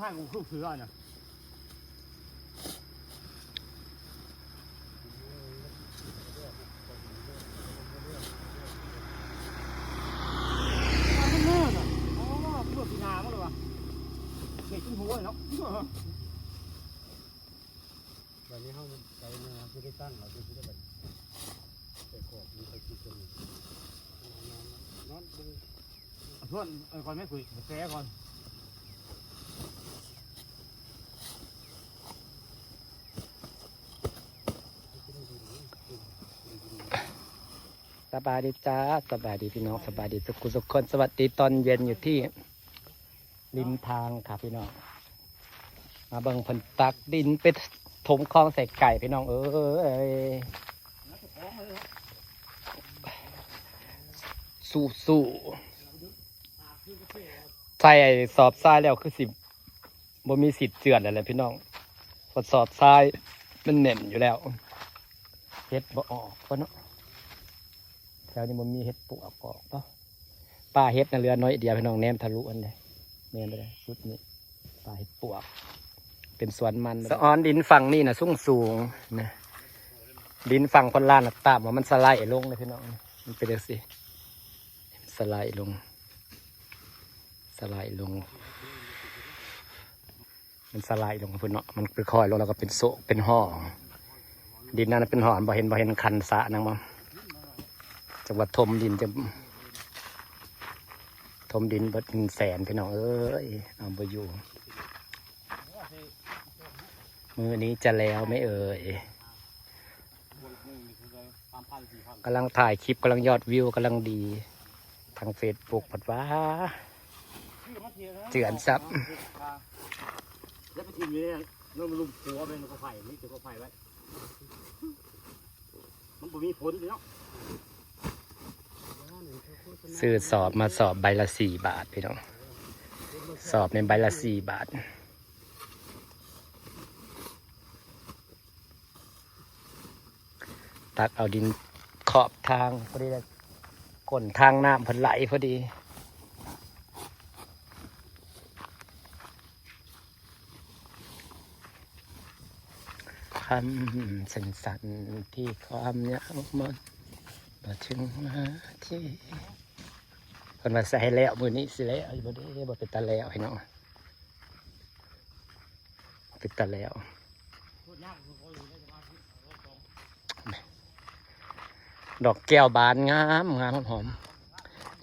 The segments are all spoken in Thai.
างกูคือเสือเนี่ยมันแน่น่ะอ๋อเพื่อปีนามั้งเลยวะเด็กขึ้นหัวเนาะวันนี้เขาไปเนี่ยคือได้ตั้งเราคือได้แบบไปขอบมีไปกินกันนอนดูเพื่อนก่อนไม่คุยแซ่ก่อนสบายดีจ้าสบายดีพี่น้องสบายดีทุกคนสวัสดีตอนเย็นอยู่ที่ริมทางค่ะพี่น้องมาเบิ่งผลตักดินไปถมคลองใส่ไก่พี่น้องสู้ใส่สอบทรายแล้วคือบ่มีสิทธิ์เจือนอะไรพี่น้องพอสอบทรายมันแน่นอยู่แล้วเฮ็ดบ่ออกเพราะเนาะแถวนี้มันมีเฮ็ดปวกออกเนาะป้าเฮ็ดน่ะเรือน้อยเดียวพี่น้องแนมทะลุอันเลยแนมไปเลยชุดนี้ป้าเฮ็ดปวกเป็นสวนมันสะออนดินฝั่งนี่น่ะสูงนะดินฝั่งคนล่างน่ะต่ำว่ามันสไลด์ลงเลยพี่น้องมันเป็นจังซี่สไลด์ลงมันสไลด์ลงพุ่นเนาะมันค่อยๆลงแล้วก็เป็นโซกเป็นห่อดินนั้นเป็นห่อบ่เห็นคันสะนังมั้งจังหวัดถมดินจะถมดินบ่เป็นแสนพี่น้องเอ้ยเอาไปอยู่มือนี้จะแล้วไม่เอ่ยกำลังถ่ายคลิปกำลังยอดวิวกำลังดีทางFacebook ผัดว่าเจือนซับแล้วไปทีมนี้เนี่ยน้องลุมหัวเป็นกระไฟนี่จะกระไฟไว้มันบ่มีผลเลยเนาะซื้อสอบมาสอบใบละ4 บาทพี่น้องสอบในใบละ4 บาทตักเอาดินขอบทางพอดีเลยก้นทางน้ำผลไหลพอดีคำสั้นๆที่ความยาวมันมาถึงที่คนมาใส่แล้วมือนี้สิแล้วบ่ได้บ่เป็นตาแล้วพี่น้องเป็นตาแล้วดอกแก้วบานงามหอม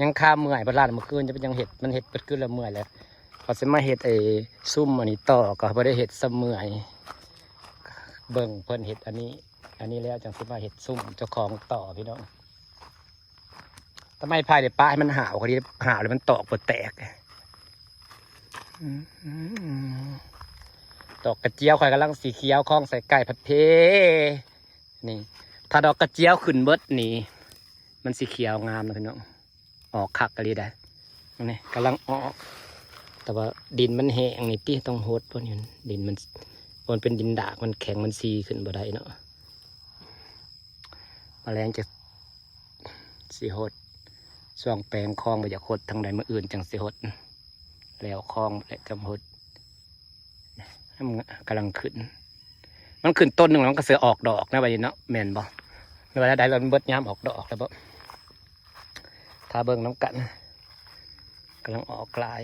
ยังข้ามเมื่อยบ้านเมื่อคืนจะเป็นยังเห็ดมันเห็ดเปิดขึ้นแล้วเมื่อยแล้วพอจะมาเห็ดซุ่มอันนี้ต่อก็บ่ได้เห็ดเสมอยเบิ่งเพิ่นเห็ดอันนี้แล้วจังสิมาเห็ดซุ่มเจ้าของต่อพี่น้องทำไมพายเดี๋ยวป้าให้มันหาวคนนี้หาวแล้วมันตอกปวดแตกดอกกระเจียวข่อยกำลังสีเขียวคล้องใส่ไก่ผัดเพนี่ถ้าดอกกระเจียวขึ้นเบิดนี่มันสีเขียวงามนะพี่น้องออกคักกันเลยได้นี่กำลังออกแต่ว่าดินมันแห้งนี่ที่ต้องโหดเพราะนี่ดินมันเป็นดินดากมันแข็งมันซีขึ้นบ่ได้เนาะแมลงจะสีโหดช่วงแปลงคลองไปจากโหดทางใดมาอื่นจังสีโหดแล้วคลองและกำโหดมันกำลังขึ้นมันขึ้นต้นหนึ่งมันก็เสือออกดอกนะใบนี้เนาะแม่นบ่เวลาใดเราเบิดย้ำออกดอกแล้วบ่ถ้าเบิ่งน้ำกันกำลังออกกลาย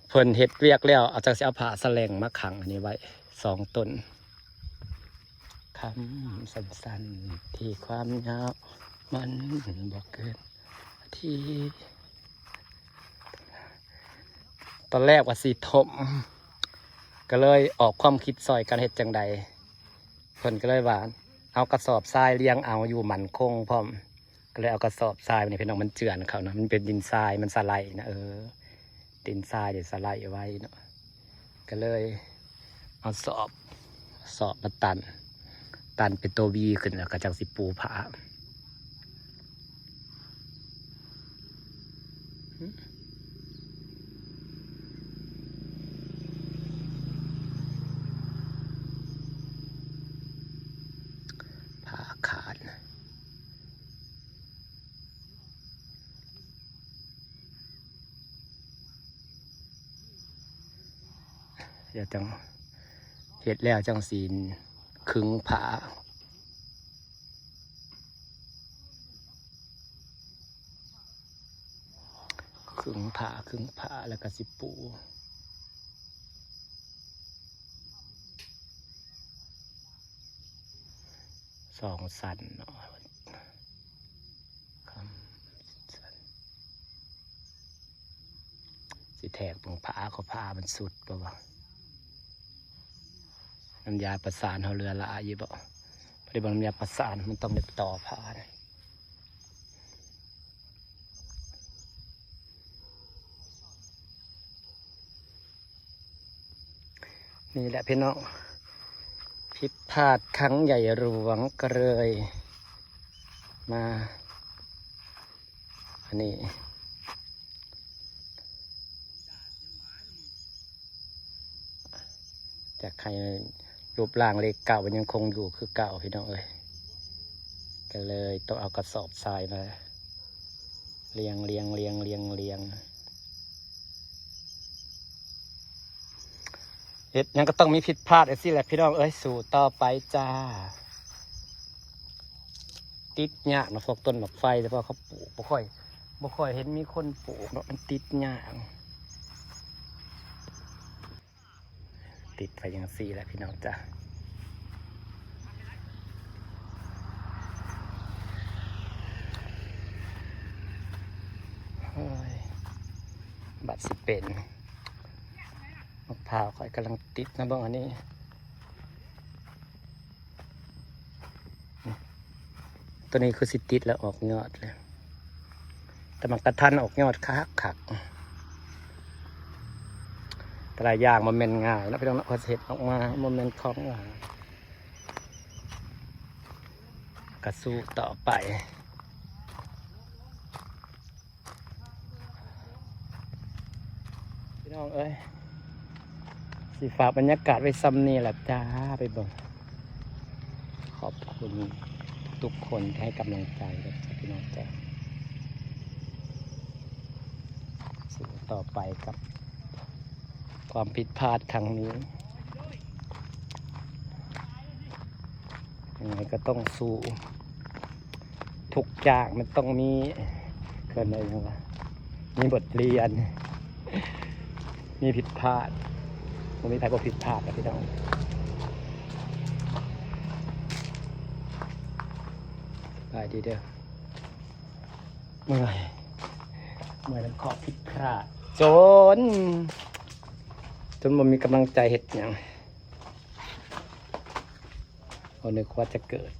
เพิ่นเฮ็ดเวียกแล้วเอาจากสิเอาผ้าแสลงมาขังอันนี้ไว้2 ต้นคำสั้นๆที่ความยาวมันบอกเกินที่ตอนแรกว่าสีถมก็เลยออกความคิดซอยการเฮ็ดจังใดเพิ่นก็เลยว่าเอากระสอบทรายเลี้ยงเอาอยู่หมันคงพร้อมก็เลยเอากระสอบทรายนี่พี่น้องมันเจือนเขานะมันเป็นดินทรายมันสไลด์นะดินทรายเดี๋ยวสไลด์ไว้เนาะก็เลยเอาสอบมาตันเป็นตัววีขึ้นแล้วก็จังสิปูผาขาด เดี๋ยวจังเฮ็ดแล้วจังสีขึงผาขึงผาแล้วก็สิปูสองสันเนาะสิแทกตรงผาเขาผามันสุดป่าวะน้ำยาประสานเขาเรือละอาอยู่บ่ปฏิบัติน้ำยาประสานมันต้องเด็บต่อผาเนี่ยนี่แหละพี่น้องผิดพลาดครั้งใหญ่หลวงก็เลยมาอันนี้จากใครรูปร่างเลขเก่ามันยังคงอยู่คือเก่าพี่น้องเอ้ยก็เลยต้องเอากระสอบทรายมาเรียงเฮ็ดยังก็ต้องมีผิดพลาดไอ้สิแหละพี่น้องเอ้ยสู่ต่อไปจ้าติดหญ้าเนาะพวกต้นหมากไฟแต่พอเขาปลูกบ่ค่อยเห็นมีคนปลูกเนาะมันติดหญ้าติดไปอย่างสี่แหละพี่น้องจ้าบัดสิเป็นมะพร้าวค่อยกำลังติดนะบ้างอันนี้ตัวนี้คือสิติดแล้วออกยอดเลยแต่มันกระทันออกยอดคักแต่ละอย่างมันเป็นง่ายแล้วพี่น้องพอเสร็จออกมามันเป็นของง่ายกระสู้ต่อไปพี่น้องเอ้ยสีฟ้าบรรยากาศไว้ซ้ำนี่แหละจ้าไปเบิ่งขอบคุณทุกคนที่ให้กำลังใจเลยพี่น้องจ้าสู้ต่อไปกับความผิดพลาดครั้งนี้ยังไงก็ต้องสู้ทุกอย่างมันต้องมีเกินอะไรอย่างวะมีบทเรียนมีผิดพลาดมันมีใครก็ผิดพลาดนะพี่น้องไปดีเด้อเมื่อยแล้วขอผิดพลาดจนมันมีกำลังใจเห็ดอย่างเรานึกว่าจะเกิด